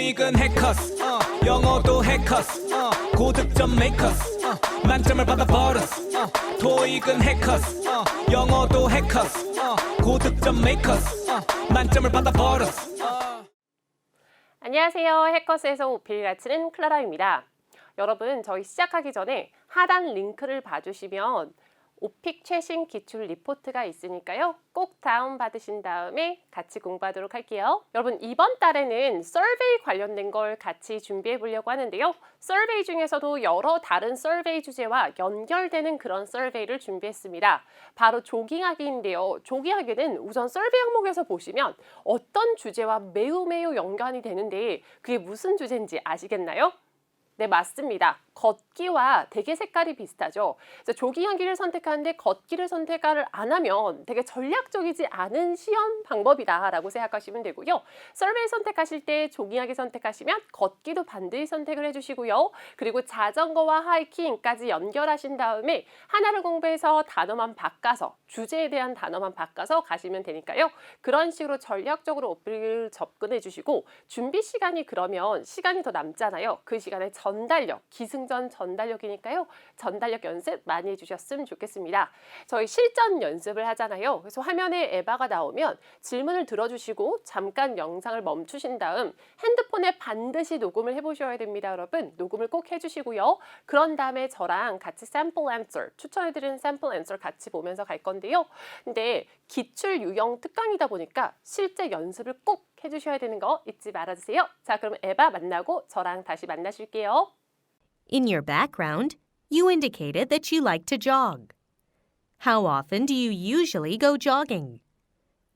토익은 해커스 영어도 해커스 고득점 메이커스 만점을 받아버렸어 토익은 해커스 영어도 해커스 고득점 메이커스 만점을 받아버렸어 안녕하세요. 해커스에서 오피를 가르치는 클라라입니다. 여러분, 저희 시작하기 전에 하단 링크를 봐주시면 오픽 최신 기출 리포트가 있으니까요. 꼭 다운받으신 다음에 같이 공부하도록 할게요. 여러분, 이번 달에는 서베이 관련된 걸 같이 준비해 보려고 하는데요. 서베이 중에서도 여러 다른 서베이 주제와 연결되는 그런 서베이를 준비했습니다. 바로 조깅하기인데요. 조깅하기는 우선 서베이 항목에서 보시면 어떤 주제와 매우 연관이 되는데 그게 무슨 주제인지 아시겠나요? 네, 맞습니다. 걷기와 되게 색깔이 비슷하죠. 그래서 조깅하기를 선택하는데 걷기를 선택을 안 하면 되게 전략적이지 않은 시험 방법이다라고 생각하시면 되고요. 서베이 선택하실 때 조깅하기 선택하시면 걷기도 반드시 선택을 해주시고요. 그리고 자전거와 하이킹까지 연결하신 다음에 하나를 공부해서 단어만 바꿔서 주제에 대한 단어만 바꿔서 가시면 되니까요. 그런 식으로 전략적으로 오피를 접근해 주시고 준비 시간이 그러면 시간이 더 남잖아요. 그 시간에 전달력, 기승전 전달력이니까요. 전달력 연습 많이 해주셨으면 좋겠습니다. 저희 실전 연습을 하잖아요. 그래서 화면에 에바가 나오면 질문을 들어주시고 잠깐 영상을 멈추신 다음 핸드폰에 반드시 녹음을 해보셔야 됩니다. 여러분, 녹음을 꼭 해주시고요. 그런 다음에 저랑 같이 샘플 앤서, 추천해드리는 샘플 앤서 같이 보면서 갈 건데요. 근데 기출 유형 특강이다 보니까 실제 연습을 꼭 해주셔야 되는 거 잊지 말아주세요. 자, 그럼 에바 만나고 저랑 다시 만나실게요. In your background, you indicated that you like to jog. How often do you usually go jogging?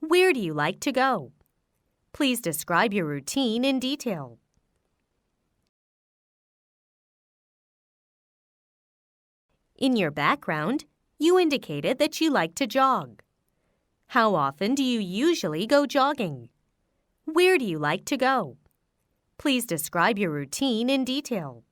Where do you like to go? Please describe your routine in detail. In your background, you indicated that you like to jog. How often do you usually go jogging? Where do you like to go? Please describe your routine in detail.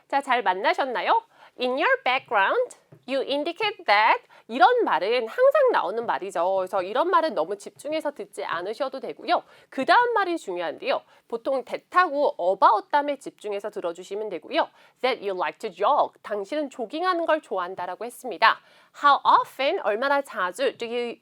자, 잘 만나셨나요? In your background, you indicate that 이런 말은 항상 나오는 말이죠. 그래서 이런 말은 너무 집중해서 듣지 않으셔도 되고요. 그 다음 말이 중요한데요. 보통 that하고 about 다음에 집중해서 들어주시면 되고요. That you like to jog. 당신은 조깅하는 걸 좋아한다라고 했습니다. How often, 얼마나 자주 do you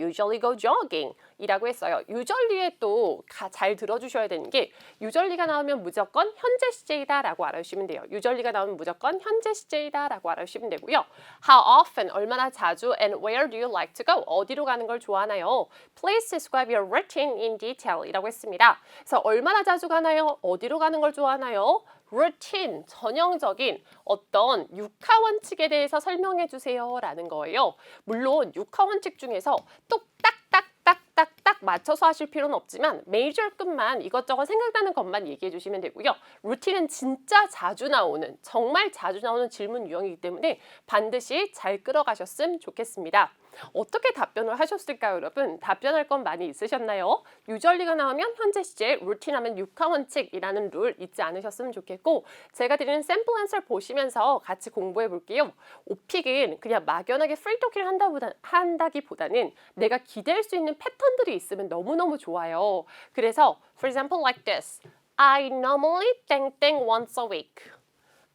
usually go jogging? 이라고 했어요. usually에 또 잘 들어주셔야 되는 게 usually가 나오면 무조건 현재 시제이다 라고 알아주시면 돼요. usually가 나오면 무조건 현재 시제이다 라고 알아주시면 되고요. How often, 얼마나 자주 and where do you like to go? 어디로 가는 걸 좋아하나요? Please describe your routine in detail 이라고 했습니다. 그래서 얼마나 자주 가나요? 어디로 가는 걸 좋아하나요? 루틴, 전형적인 어떤 육하 원칙에 대해서 설명해 주세요 라는 거예요. 물론 육하 원칙 중에서 똑딱딱딱딱딱 맞춰서 하실 필요는 없지만 메이저급만 이것저것 생각나는 것만 얘기해 주시면 되고요. 루틴은 진짜 자주 나오는, 정말 자주 나오는 질문 유형이기 때문에 반드시 잘 끌어가셨으면 좋겠습니다. 어떻게 답변을 하셨을까요, 여러분? 답변할 건 많이 있으셨나요? 유절리가 나오면 현재 시제, 루틴하면 육하 원칙이라는 룰 잊지 않으셨으면 좋겠고 제가 드리는 샘플 앤서 보시면서 같이 공부해 볼게요. 오픽은 그냥 막연하게 프리토킹을 한다기보다는 내가 기대할 수 있는 패턴들이 있으면 너무너무 좋아요. 그래서 for example like this. I normally 땡땡 once a week.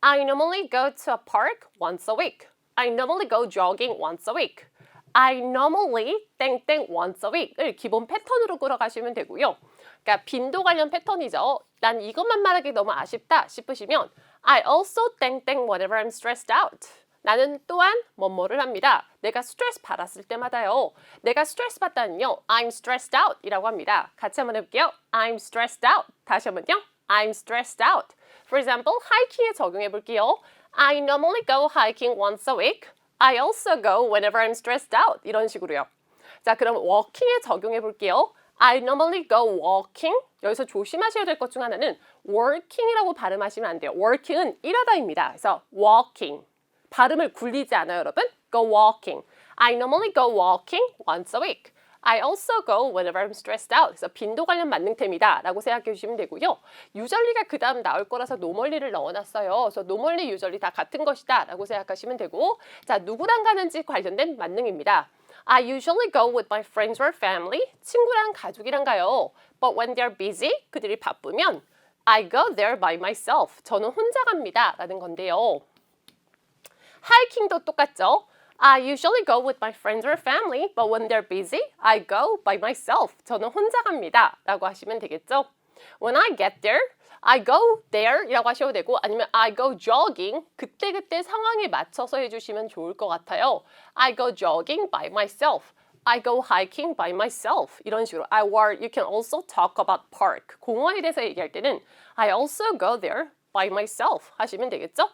I normally go to a park once a week. I normally go jogging once a week. I normally 땡땡 once a week을 기본 패턴으로 끌어가시면 되고요. 그러니까 빈도 관련 패턴이죠. 난 이것만 말하기 너무 아쉽다 싶으시면 I also 땡땡 whenever I'm stressed out. 나는 또한 뭐뭐를 합니다. 내가 스트레스 받았을 때마다요. 내가 스트레스 받다는요. I'm stressed out 이라고 합니다. 같이 한번 해볼게요. I'm stressed out. 다시 한번요. I'm stressed out. For example, hiking에 적용해 볼게요. I normally go hiking once a week. I also go whenever I'm stressed out. 이런 식으로요. 자, 그럼 walking에 적용해 볼게요. I normally go walking. 여기서 조심하셔야 될 것 중 하나는 working이라고 발음하시면 안 돼요. working은 일하다입니다. 그래서 walking. 발음을 굴리지 않아요, 여러분. Go walking. I normally go walking once a week. I also go whenever I'm stressed out. 그래서 빈도 관련 만능템이다 라고 생각해 주시면 되고요. 유절리가 그 다음 나올 거라서 노멀리를 넣어놨어요. 그래서 노멀리, 유절리 다 같은 것이다 라고 생각하시면 되고 자, 누구랑 가는지 관련된 만능입니다. I usually go with my friends or family. 친구랑 가족이랑 가요. But when they're busy, 그들이 바쁘면 I go there by myself. 저는 혼자 갑니다 라는 건데요. 하이킹도 똑같죠. I usually go with my friends or family, but when they're busy, I go by myself. 저는 혼자 갑니다 라고 하시면 되겠죠. When I get there, I go there 이라고 하셔도 되고 아니면 I go jogging, 그때그때 상황에 맞춰서 해주시면 좋을 것 같아요. I go jogging by myself. I go hiking by myself. 이런 식으로. You can also talk about park. 공원에 대해서 얘기할 때는 I also go there by myself 하시면 되겠죠.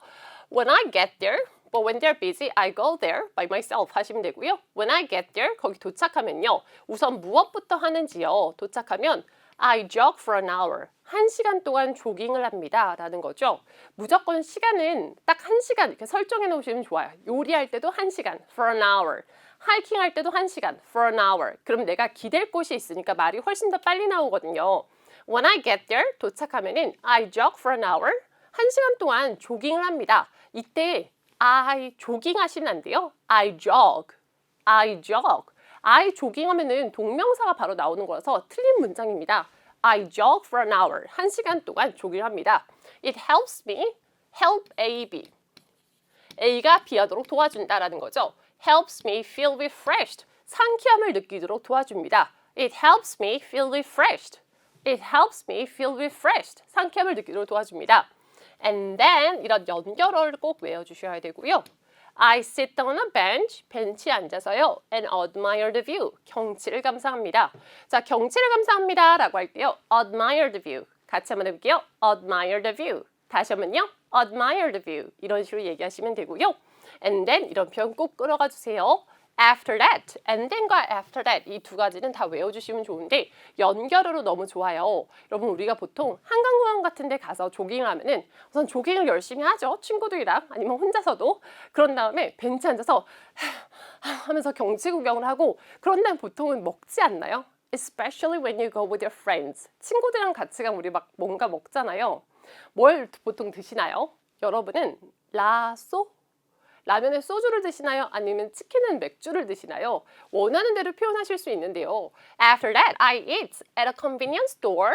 When I get there, but when they're busy, I go there by myself 하시면 되고요. When I get there, 거기 도착하면요. 우선 무엇부터 하는지요. 도착하면 I jog for an hour. 1시간 동안 조깅을 합니다. 라는 거죠. 무조건 시간은 딱 1시간 이렇게 설정해 놓으시면 좋아요. 요리할 때도 1시간, for an hour. 하이킹 할 때도 1시간, for an hour. 그럼 내가 기댈 곳이 있으니까 말이 훨씬 더 빨리 나오거든요. When I get there, 도착하면은 I jog for an hour. 1시간 동안 조깅을 합니다. 이때 I 조깅 하시면 안 돼요. I jog. I jog. I 조깅하면은 동명사가 바로 나오는 거라서 틀린 문장입니다. I jog for an hour. 1시간 동안 조깅을 합니다. It helps me help A, B. A가 B 하도록 도와준다라는 거죠. Helps me feel refreshed. 상쾌함을 느끼도록 도와줍니다. It helps me feel refreshed. It helps me feel refreshed. 상쾌함을 느끼도록 도와줍니다. And then 이런 연결어를 꼭 외워주셔야 되고요. I sit down on a bench, 벤치에 앉아서요. And admire the view, 경치를 감상합니다. 자, 경치를 감상합니다 라고 할 때요. Admire the view, 같이 한번 해볼게요. Admire the view, 다시 한번요. Admire the view, 이런 식으로 얘기하시면 되고요. And then 이런 표현 꼭 끌어가 주세요. After that, and then과 after that 이 두 가지는 다 외워주시면 좋은데 연결어로 너무 좋아요. 여러분 우리가 보통 한강공원 같은 데 가서 조깅을 하면은 우선 조깅을 열심히 하죠. 친구들이랑 아니면 혼자서도. 그런 다음에 벤치에 앉아서 하면서 경치 구경을 하고 그런 다음에 보통은 먹지 않나요? Especially when you go with your friends. 친구들이랑 같이 가면 우리 막 뭔가 먹잖아요. 뭘 보통 드시나요? 여러분은 라면에 소주를 드시나요? 아니면 치킨은 맥주를 드시나요? 원하는 대로 표현하실 수 있는데요. After that, I eat at a convenience store.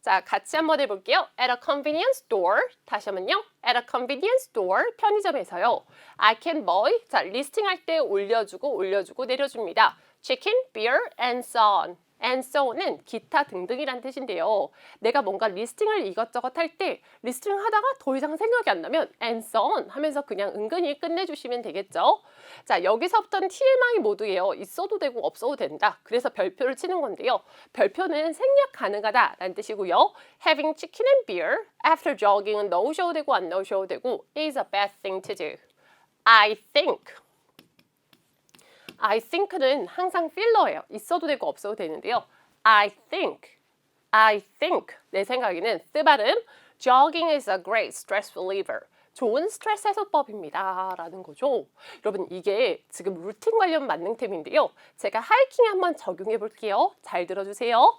자, 같이 한번 해볼게요. At a convenience store. 다시 한번요. At a convenience store. 편의점에서요. I can buy. 자, 리스팅할 때 올려주고 내려줍니다. Chicken, beer, and so on. And so on은 기타 등등이란 뜻인데요. 내가 뭔가 리스팅을 이것저것 할 때 리스팅을 하다가 더 이상 생각이 안 나면 and so on 하면서 그냥 은근히 끝내주시면 되겠죠. 자, 여기서부터는 TMI 모드예요. 있어도 되고 없어도 된다. 그래서 별표를 치는 건데요. 별표는 생략 가능하다라는 뜻이고요. Having chicken and beer after jogging은 넣으셔도 되고 안 넣으셔도 되고 is a bad thing to do. I think는 항상 필러예요. 있어도 되고 없어도 되는데요. I think. 내 생각에는 쓰 발음. Jogging is a great stress reliever. 좋은 스트레스 해소법입니다. 라는 거죠. 여러분 이게 지금 루틴 관련 만능템인데요. 제가 하이킹에 한번 적용해 볼게요. 잘 들어주세요.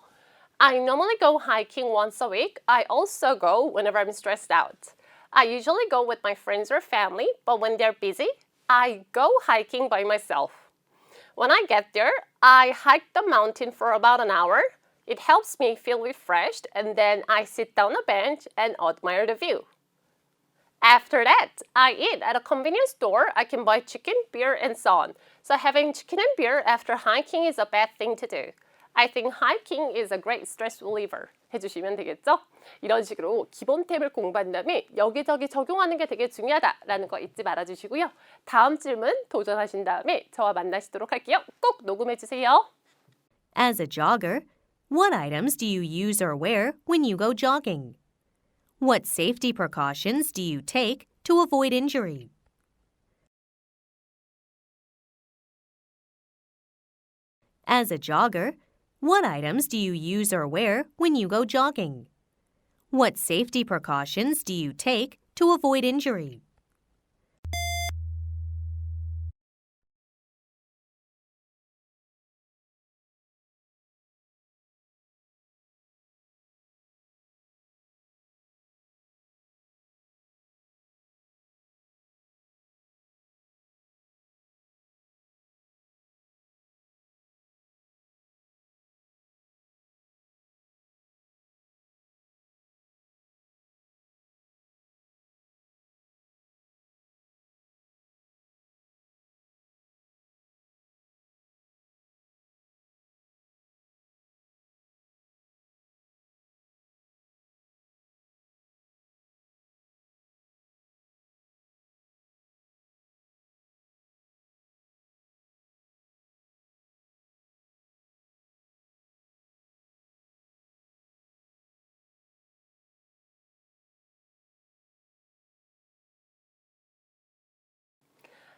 I normally go hiking once a week. I also go whenever I'm stressed out. I usually go with my friends or family, but when they're busy, I go hiking by myself. When I get there, I hike the mountain for about an hour. It helps me feel refreshed, and then I sit down on a bench and admire the view. After that, I eat at a convenience store. I can buy chicken, beer, and so on. So having chicken and beer after hiking is a bad thing to do. I think hiking is a great stress reliever. 해주시면 되겠죠? 이런 식으로 기본템을 공부한 다음에 여기저기 적용하는 게 되게 중요하다라는 거 잊지 말아주시고요. 다음 질문 도전하신 다음에 저와 만나시도록 할게요. 꼭 녹음해주세요. As a jogger, what items do you use or wear when you go jogging? What safety precautions do you take to avoid injury? As a jogger, what items do you use or wear when you go jogging? What safety precautions do you take to avoid injury?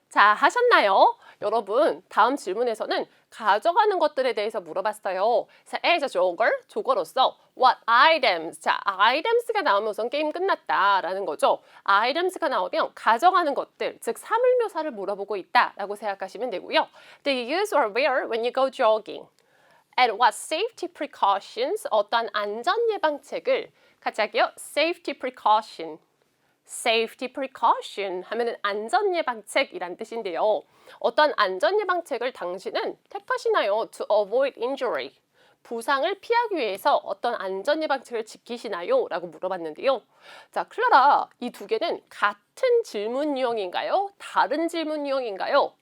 자, 하셨나요? 여러분, 다음 질문에서는 가져가는 것들에 대해서 물어봤어요. 자, as a jogger, 조거로서 what items, 자, items가 나오면 우선 게임 끝났다라는 거죠. items가 나오면 가져가는 것들, 즉 사물묘사를 물어보고 있다라고 생각하시면 되고요. Do you use or wear when you go jogging? And what safety precautions, 어떤 안전 예방책을 같이 할게요. Safety precaution. Safety precaution 하면은 안전 예방책이란 뜻인데요. 어떤 안전 예방책을 당신은 택하시나요? To avoid injury. 부상을 피하기 위해서 어떤 안전 예방책을 지키시나요? 라고 물어봤는데요. 자, 클라라, 이 두 개는 같은 질문 유형인가요? 다른 질문 유형인가요?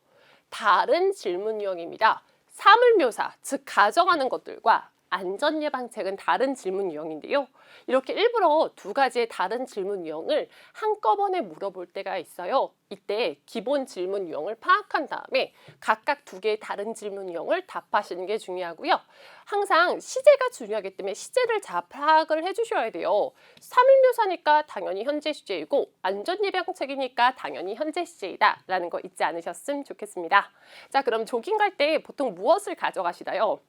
다른 질문 유형입니다. 사물묘사, 즉 가져가는 것들과 안전 예방책은 다른 질문 유형인데요. 이렇게 일부러 두 가지의 다른 질문 유형을 한꺼번에 물어볼 때가 있어요. 이때 기본 질문 유형을 파악한 다음에 각각 두 개의 다른 질문 유형을 답하시는 게 중요하고요. 항상 시제가 중요하기 때문에 시제를 잘 파악을 해주셔야 돼요. 사물묘사니까 당연히 현재 시제이고 안전 예방책이니까 당연히 현재 시제이다 라는 거 잊지 않으셨으면 좋겠습니다. 자, 그럼 조깅 갈 때 보통 무엇을 가져가시나요?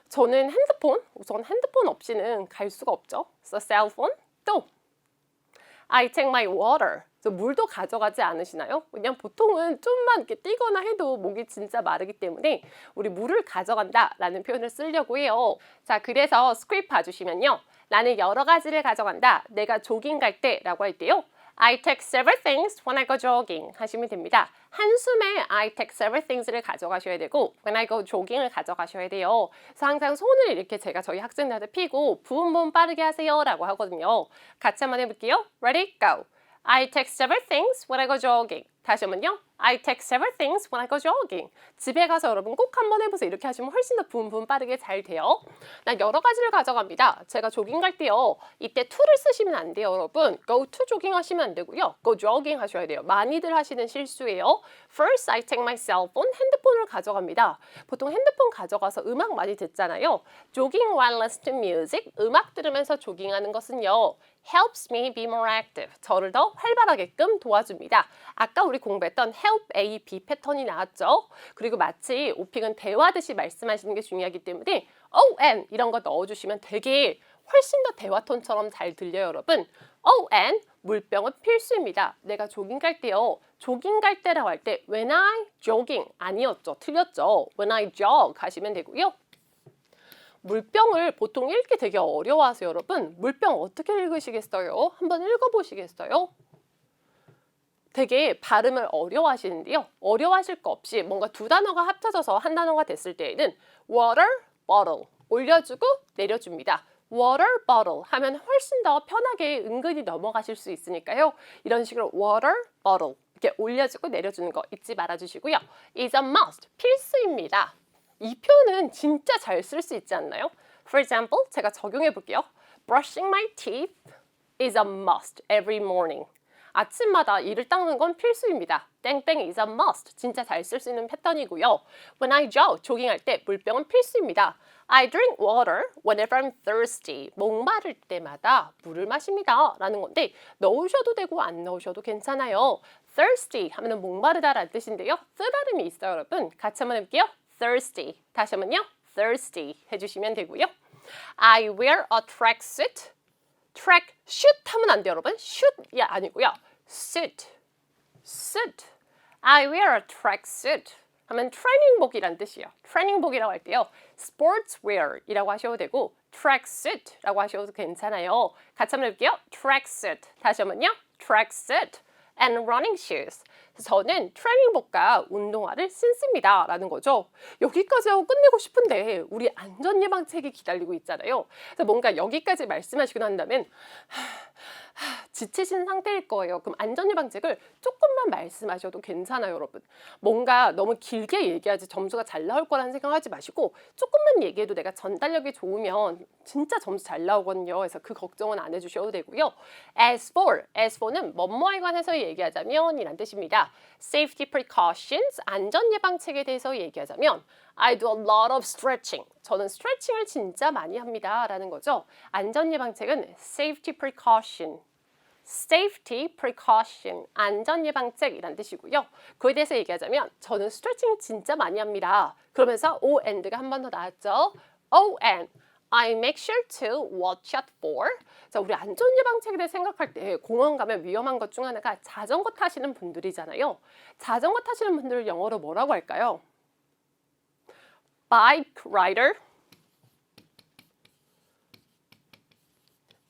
저는 핸드폰, 우선 핸드폰 없이는 갈 수가 없죠. So cell phone, 또 I take my water. 물도 가져가지 않으시나요? 그냥 보통은 좀만 이렇게 뛰거나 해도 목이 진짜 마르기 때문에 우리 물을 가져간다라는 표현을 쓰려고 해요. 자, 그래서 스크립트 봐주시면요. 나는 여러 가지를 가져간다. 내가 조깅 갈 때라고 할 때요. I take several things when I go jogging 하시면 됩니다. 한숨에 I take several things를 가져가셔야 되고 when I go jogging을 가져가셔야 돼요. 그래서 항상 손을 이렇게 제가 저희 학생들한테 피고 부음 빠르게 하세요 라고 하거든요. 같이 한번 해볼게요. Ready? Go! I take several things when I go jogging. 다시 한번요. I take several things when I go jogging. 집에 가서 여러분 꼭 한번 해보세요. 이렇게 하시면 훨씬 더 붐붐 빠르게 잘 돼요. 난 여러 가지를 가져갑니다. 제가 조깅 갈 때요. 이때 to를 쓰시면 안 돼요, 여러분. Go to jogging 하시면 안 되고요. Go jogging 하셔야 돼요. 많이들 하시는 실수예요. First, I take my cell phone. 핸드폰을 가져갑니다. 보통 핸드폰 가져가서 음악 많이 듣잖아요. Jogging while listening to music. 음악 들으면서 조깅하는 것은요. helps me be more active. 저를 더 활발하게끔 도와줍니다. 아까 우리 공부했던 help A, B 패턴이 나왔죠. 그리고 마치 오픽은 대화하듯이 말씀하시는 게 중요하기 때문에 oh, and 이런 거 넣어주시면 되게 훨씬 더 대화 톤처럼 잘 들려요, 여러분. oh, and 물병은 필수입니다. 내가 조깅 갈 때요. 조깅 갈 때라고 할 때 when I jogging 아니었죠. 틀렸죠. when I jog 하시면 되고요. 물병을 보통 읽기 되게 어려워하세요, 여러분. 물병 어떻게 읽으시겠어요? 한번 읽어보시겠어요? 되게 발음을 어려워하시는데요. 어려워하실 거 없이 뭔가 두 단어가 합쳐져서 한 단어가 됐을 때에는 water bottle 올려주고 내려줍니다. water bottle 하면 훨씬 더 편하게 은근히 넘어가실 수 있으니까요. 이런 식으로 water bottle 이렇게 올려주고 내려주는 거 잊지 말아주시고요. is a must, 필수입니다. 이 표현은 진짜 잘 쓸 수 있지 않나요? For example, 제가 적용해 볼게요. Brushing my teeth is a must every morning. 아침마다 이를 닦는 건 필수입니다. 땡땡 is a must. 진짜 잘 쓸 수 있는 패턴이고요. When I jog, 조깅할 때 물병은 필수입니다. I drink water whenever I'm thirsty. 목마를 때마다 물을 마십니다. 라는 건데 넣으셔도 되고 안 넣으셔도 괜찮아요. thirsty 하면 목마르다라는 뜻인데요. 쓰발음이 있어요, 여러분. 같이 한번 해볼게요. thirsty. 다시 한번요. thirsty 해주시면 되고요. I wear a tracksuit. track, shoot 하면 안 돼요, 여러분. shoot이 아니고요. suit. suit. I wear a tracksuit. 하면 트레이닝복이란 뜻이에요. 트레이닝복이라고 할 때요. sportswear이라고 하셔도 되고 tracksuit라고 하셔도 괜찮아요. 같이 한번 해볼게요. tracksuit. 다시 한번요. tracksuit and running shoes. 저는 트레이닝복과 운동화를 신습니다. 라는 거죠. 여기까지 하고 끝내고 싶은데 우리 안전예방책이 기다리고 있잖아요. 그래서 뭔가 여기까지 말씀하시고 난다면 지치신 상태일 거예요. 그럼 안전예방책을 조금만 말씀하셔도 괜찮아요, 여러분. 뭔가 너무 길게 얘기하지 점수가 잘 나올 거라는 생각하지 마시고 조금만 얘기해도 내가 전달력이 좋으면 진짜 점수 잘 나오거든요. 그래서 그 걱정은 안 해주셔도 되고요. As for는 뭐뭐에 관해서 얘기하자면 이란 뜻입니다. Safety precautions, 안전예방책에 대해서 얘기하자면 I do a lot of stretching. 저는 스트레칭을 진짜 많이 합니다. 라는 거죠. 안전예방책은 safety precaution. safety precaution. 안전예방책이란 뜻이고요. 그에 대해서 얘기하자면 저는 스트레칭을 진짜 많이 합니다. 그러면서 O and가 한 번 더 나왔죠. O and. I make sure to watch out for. 자, 우리 안전예방책에 대해 생각할 때 공원 가면 위험한 것 중 하나가 자전거 타시는 분들이잖아요. 자전거 타시는 분들을 영어로 뭐라고 할까요? bike rider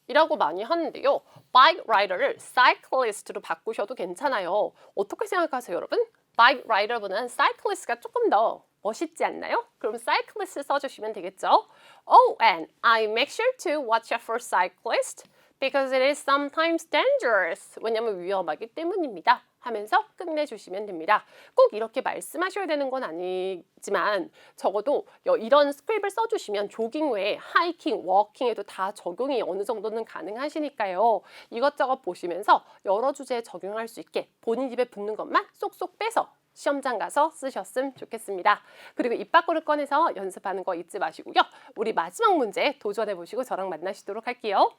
이라고 많이 하는데요. bike rider를 cyclist로 바꾸셔도 괜찮아요. 어떻게 생각하세요, 여러분? bike rider보다는 cyclist가 조금 더 멋있지 않나요? 그럼 cyclist 써주시면 되겠죠. Oh, and I make sure to watch out for cyclists because it is sometimes dangerous. 왜냐하면 위험하기 때문입니다. 하면서 끝내주시면 됩니다. 꼭 이렇게 말씀하셔야 되는 건 아니지만 적어도 이런 스크립을 써주시면 조깅 외에 하이킹, 워킹에도 다 적용이 어느 정도는 가능하시니까요. 이것저것 보시면서 여러 주제에 적용할 수 있게 본인 입에 붙는 것만 쏙쏙 빼서 시험장 가서 쓰셨으면 좋겠습니다. 그리고 입 밖으로 꺼내서 연습하는 거 잊지 마시고요. 우리 마지막 문제 도전해보시고 저랑 만나시도록 할게요.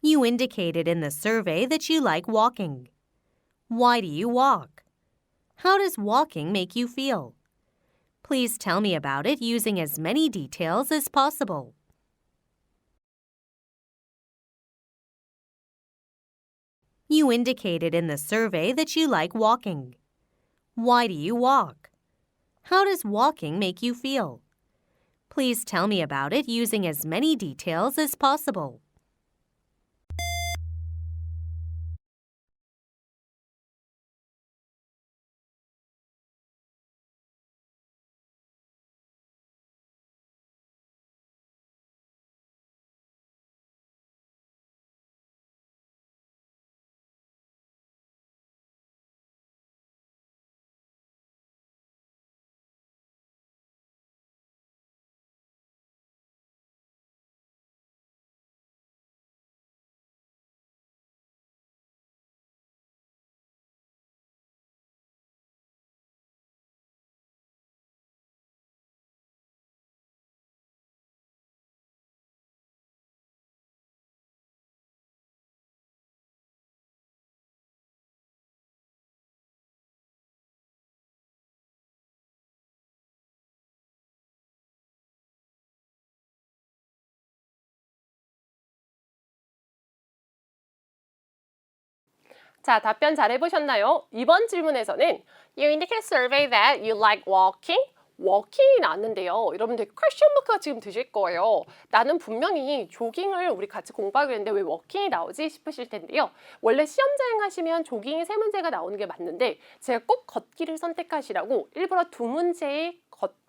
You indicated in the survey that you like walking. Why do you walk? How does walking make you feel? Please tell me about it using as many details as possible. You indicated in the survey that you like walking. Why do you walk? How does walking make you feel? Please tell me about it using as many details as possible. 자, 답변 잘 해보셨나요? 이번 질문에서는 You indicate survey that you like walking. 워킹이 나왔는데요. 여러분들 퀘스천 마크가 지금 드실 거예요. 나는 분명히 조깅을 우리 같이 공부하기로 했는데 왜 워킹이 나오지 싶으실 텐데요. 원래 시험장 하시면 조깅이 3문제가 나오는 게 맞는데 제가 꼭 걷기를 선택하시라고 일부러 2문제의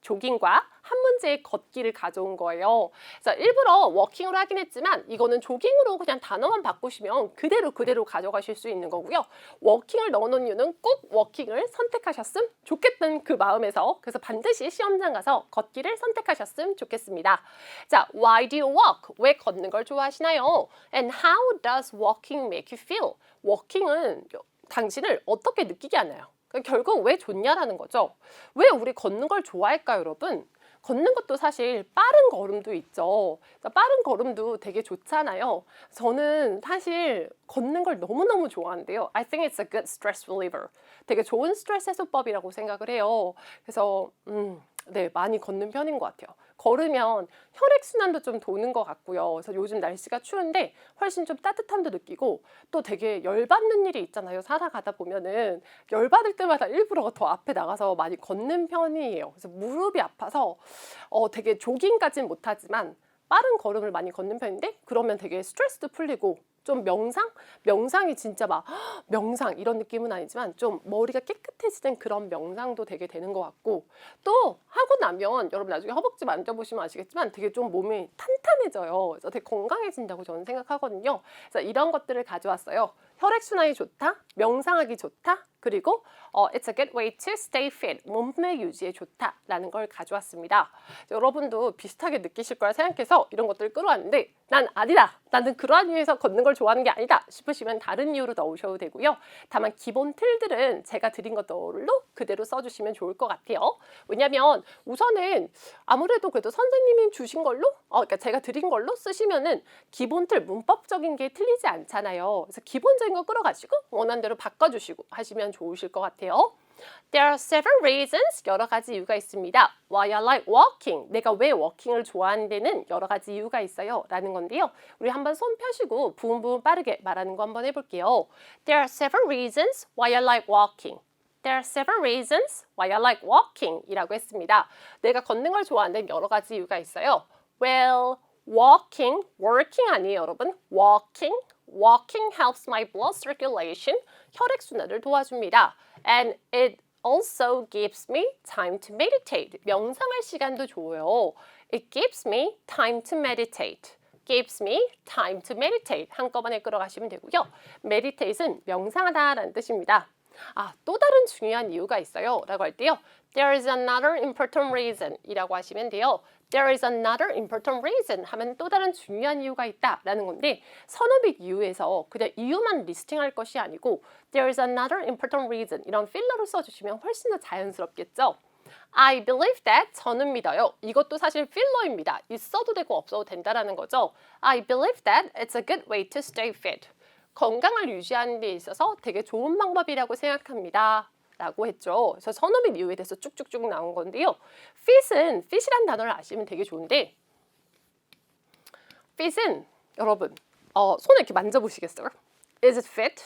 조깅과 한 문제의 걷기를 가져온 거예요. 그래서 일부러 워킹으로 하긴 했지만 이거는 조깅으로 그냥 단어만 바꾸시면 그대로 가져가실 수 있는 거고요. 워킹을 넣어놓은 이유는 꼭 워킹을 선택하셨으면 좋겠다는 그 마음에서 그래서 반드시 시험장 가서 걷기를 선택하셨으면 좋겠습니다. 자, why do you walk? 왜 걷는 걸 좋아하시나요? And how does walking make you feel? 워킹은 당신을 어떻게 느끼게 하나요? 결국 왜 좋냐라는 거죠. 왜 우리 걷는 걸 좋아할까요, 여러분? 걷는 것도 사실 빠른 걸음도 있죠. 빠른 걸음도 되게 좋잖아요. 저는 사실 걷는 걸 너무너무 좋아하는데요. I think it's a good stress reliever. 되게 좋은 스트레스 해소법이라고 생각을 해요. 그래서 네, 많이 걷는 편인 것 같아요. 걸으면 혈액순환도 좀 도는 것 같고요. 그래서 요즘 날씨가 추운데 훨씬 좀 따뜻함도 느끼고 또 되게 열받는 일이 있잖아요. 살아가다 보면은 열받을 때마다 일부러 더 앞에 나가서 많이 걷는 편이에요. 그래서 무릎이 아파서 되게 조깅까지는 못하지만 빠른 걸음을 많이 걷는 편인데 그러면 되게 스트레스도 풀리고 좀 명상이 진짜 막 명상 이런 느낌은 아니지만 좀 머리가 깨끗해지는 그런 명상도 되게 되는 것 같고 또 하고 나면 여러분 나중에 허벅지 만져보시면 아시겠지만 되게 좀 몸이 탄탄해져요. 그래서 되게 건강해진다고 저는 생각하거든요. 그래서 이런 것들을 가져왔어요. 혈액순환이 좋다, 명상하기 좋다, 그리고 it's a good way to stay fit, 몸매 유지에 좋다라는 걸 가져왔습니다. 여러분도 비슷하게 느끼실 거라 생각해서 이런 것들을 끌어왔는데 난 아니다, 나는 그러한 이유에서 걷는 걸 좋아하는 게 아니다 싶으시면 다른 이유로 넣으셔도 되고요. 다만 기본 틀들은 제가 드린 것들로 그대로 써주시면 좋을 것 같아요. 왜냐면 우선은 아무래도 그래도 선생님이 주신 걸로 그러니까 제가 드린 걸로 쓰시면은 기본 틀 문법적인 게 틀리지 않잖아요. 그래서 기본적인 거 끌어가지고 원하는 대로 바꿔주시고 하시면 좋으실 것 같아요. There are several reasons, 여러 가지 이유가 있습니다. Why I like walking, 내가 왜 워킹을 좋아하는 데는 여러 가지 이유가 있어요 라는 건데요. 우리 한번 손 펴시고 부분 빠르게 말하는 거 한번 해볼게요. There are several reasons why I like walking. There are several reasons why I like walking 이라고 했습니다. 내가 걷는 걸 좋아하는 데는 여러 가지 이유가 있어요. Well, working 아니에요 여러분. Walking helps my blood circulation, 혈액순환을 도와줍니다. And it also gives me time to meditate. 명상할 시간도 줘요. It gives me time to meditate. gives me time to meditate. 한꺼번에 끌어가시면 되고요. meditate은 명상하다라는 뜻입니다. 또 다른 중요한 이유가 있어요 라고 할 때요. There is another important reason 이라고 하시면 돼요. There is another important reason 하면 또 다른 중요한 이유가 있다 라는 건데 선어빗 이유에서 그냥 이유만 리스팅할 것이 아니고 There is another important reason 이런 필러를 써주시면 훨씬 더 자연스럽겠죠. I believe that 저는 믿어요. 이것도 사실 필러입니다. 있어도 되고 없어도 된다라는 거죠. I believe that it's a good way to stay fit. 건강을 유지하는 데 있어서 되게 좋은 방법이라고 생각합니다. 라고 했죠. 그래서 선어빗 이유에 대해서 쭉쭉쭉 나온 건데요. fit이란 단어를 아시면 되게 좋은데 fit은 여러분 손을 이렇게 만져보시겠어요? Is it fit?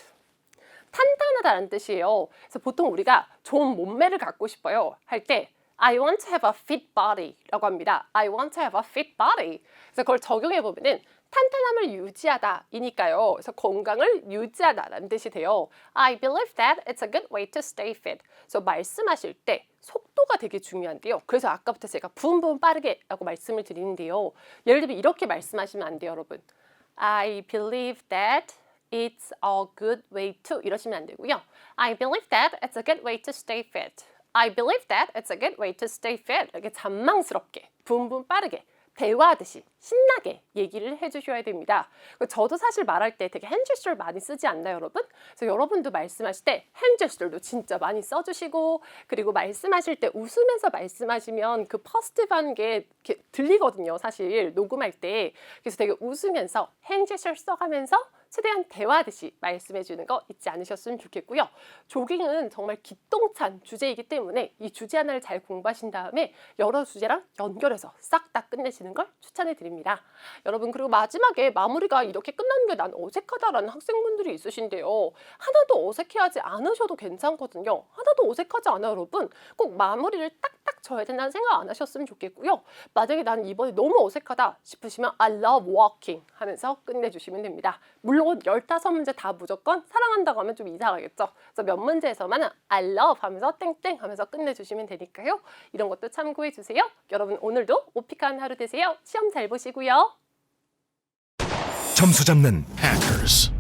탄탄하다는 뜻이에요. 그래서 보통 우리가 좋은 몸매를 갖고 싶어요 할 때 I want to have a fit body 라고 합니다. I want to have a fit body. 그래서 그걸 적용해 보면은 탄탄함을 유지하다 이니까요. 그래서 건강을 유지하다라는 뜻이 돼요. I believe that it's a good way to stay fit. 그래서 말씀하실 때 속도가 되게 중요한데요. 그래서 아까부터 제가 부분 빠르게 라고 말씀을 드리는데요. 예를 들면 이렇게 말씀하시면 안 돼요, 여러분. I believe that it's a good way to 이러시면 안 되고요. I believe that it's a good way to stay fit. I believe that it's a good way to stay fit. 이렇게 잔망스럽게, 부분 빠르게 대화하듯이 신나게 얘기를 해주셔야 됩니다. 저도 사실 말할 때 되게 핸제스처를 많이 쓰지 않나요, 여러분? 그래서 여러분도 말씀하실 때 핸제스처도 진짜 많이 써주시고 그리고 말씀하실 때 웃으면서 말씀하시면 그 포지티브한 게 이렇게 들리거든요, 사실 녹음할 때. 그래서 되게 웃으면서 핸제스처를 써가면서 최대한 대화하듯이 말씀해 주는 거 잊지 않으셨으면 좋겠고요. 조깅은 정말 기똥찬 주제이기 때문에 이 주제 하나를 잘 공부하신 다음에 여러 주제랑 연결해서 싹 다 끝내시는 걸 추천해 드립니다. 말입니다. 여러분 그리고 마지막에 마무리가 이렇게 끝나는 게 난 어색하다라는 학생분들이 있으신데요. 하나도 어색해하지 않으셔도 괜찮거든요. 하나도 어색하지 않아요, 여러분. 꼭 마무리를 딱딱 져야 된다는 생각 안 하셨으면 좋겠고요. 만약에 난 이번에 너무 어색하다 싶으시면 I love walking 하면서 끝내주시면 됩니다. 물론 15문제 다 무조건 사랑한다고 하면 좀 이상하겠죠. 그래서 몇 문제에서만 I love 하면서 땡땡 하면서 끝내주시면 되니까요. 이런 것도 참고해 주세요. 여러분 오늘도 오픽한 하루 되세요. 시험 잘 보시고요. 점수 잡는 Hackers.